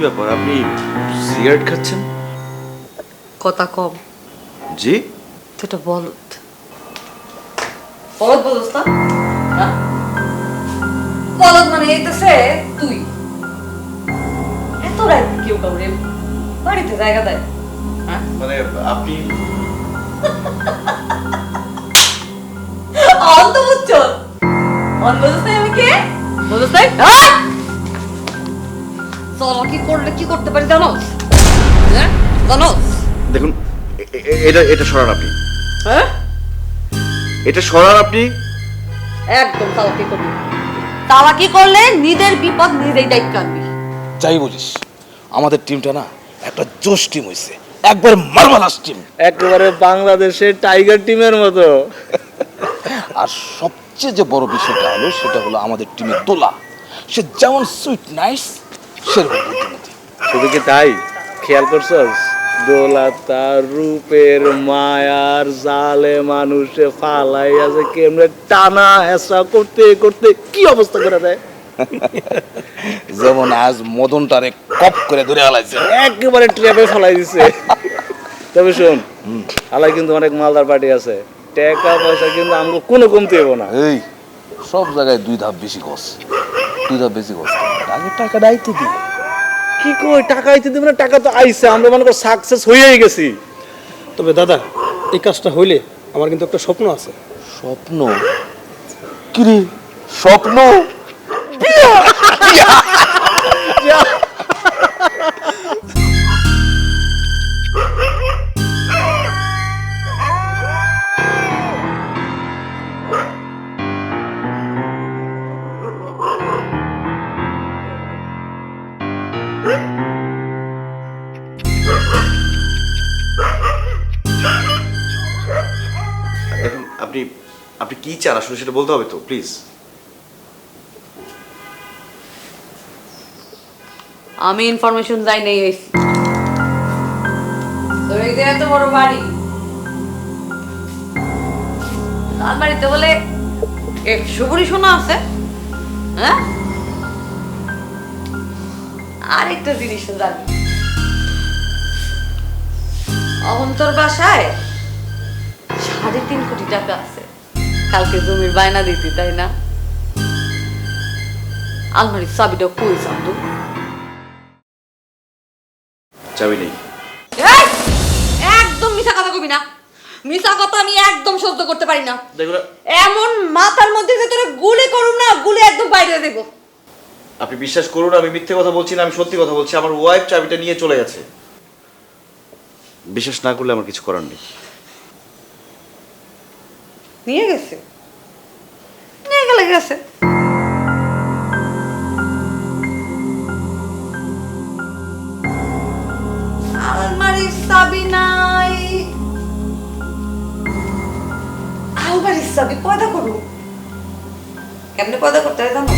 ব্যাপার, আপনি সিগারেট খাচ্ছেন? কথা কম। জি? তুই তো বলদ বলদ বলস না, হ্যাঁ? বলদ মানে এইতেছে তুই। এত রাত কেউ কাউরে বাড়িতে জায়গা দেয়? হ্যাঁ, মানে আপনি অন্ত বুঝছ? অন্ত বুঝছ আমি কে? বুঝছ নাই? চলো কি করলে কি করতে পারি জানো? হ্যাঁ জানো? দেখুন, এটা এটা সরান আপনি, হ্যাঁ এটা সরান আপনি। একদম চালাকি করবি। চালাকি করলে নিজের বিপদ নিজেই দায়িত্ব আনবি। যাই বলিস, আমাদের টিমটা না একটা জোশ টিম হইছে, একবার মার্ভালাস টিম। একেবারে বাংলাদেশের টাইগার টিমের মতো। আর সবচেয়ে যে বড় বিষয়টা হলো সেটা হলো আমাদের টিমের তোলা। সে যেমন সুইট নাইস সেরকম বুদ্ধিমতী। শুধু কি তাই, খেয়াল করছস দোলা তার রূপের মায়ার জালে মানুষে ফালাই আছে কেমনে টানা হেসা করতে করতে কি অবস্থা করে দেয়। যেমন আজ মদনটারে কপ করে ধরে হালাইছে। একেবারে ট্র্যাপে ফালাই দিছে। তবে শোন, হালাই কিন্তু অনেক মালদার পার্টি আছে, টাকা পয়সা কিন্তু আমাকে কোনো কমতে হবো না। এই সব জায়গায় 2 ধাপ বেশি কস, 2 ধাপ বেশি কস। আগে টাকা দাইতে দি। কি কই টাকা আইতে দেবে না? টাকা তো আইছে, আমরা মনে কর সাকসেস হয়েই গেছি। তবে দাদা, এই কাজটা হইলে আমার কিন্তু একটা স্বপ্ন আছে। স্বপ্ন? কি রে স্বপ্ন? দেখুন, আপনি আপনি কি চান আসলে সেটা বলতে হবে তো, প্লিজ। আমি ইনফরমেশন যাই নেই হইছি তোর এই যে এত বড় বাড়ি, তার বাড়িতে বলে 100 ভরি সোনা আছে। হ্যাঁ, আরেকটা জিনিস জানি, অহন্তর বাসায় 3.5 কোটি টাকা আছে। কালকে জমির বায়না দিতি, তাই না? আলমারির চাবিটা কই চান্দু? চাবি নেই। এই, একদম মিছা কথা কবি না। মিছা কথা আমি একদম সহ্য করতে পারি না। দেখুন, এমন মাথার মধ্যে যে তোরে গুলি করুম না, গুলি একদম বাইরে দেব। আপনি বিশ্বাস করুন, আমি মিথ্যে কথা বলছি না, আমি সত্যি কথা বলছি। আমার ওয়াইফ চাবিটা নিয়ে চলে গেছে। বিশ্বাস না করলে আমার কিছু করার নেই। নিয়ে গেছে, নিয়ে গেলে গেছে। আলমারির চাবি নাই, আলমারির চাবি পয়দা করু। কেমনে পয়দা করতে হয় জানো?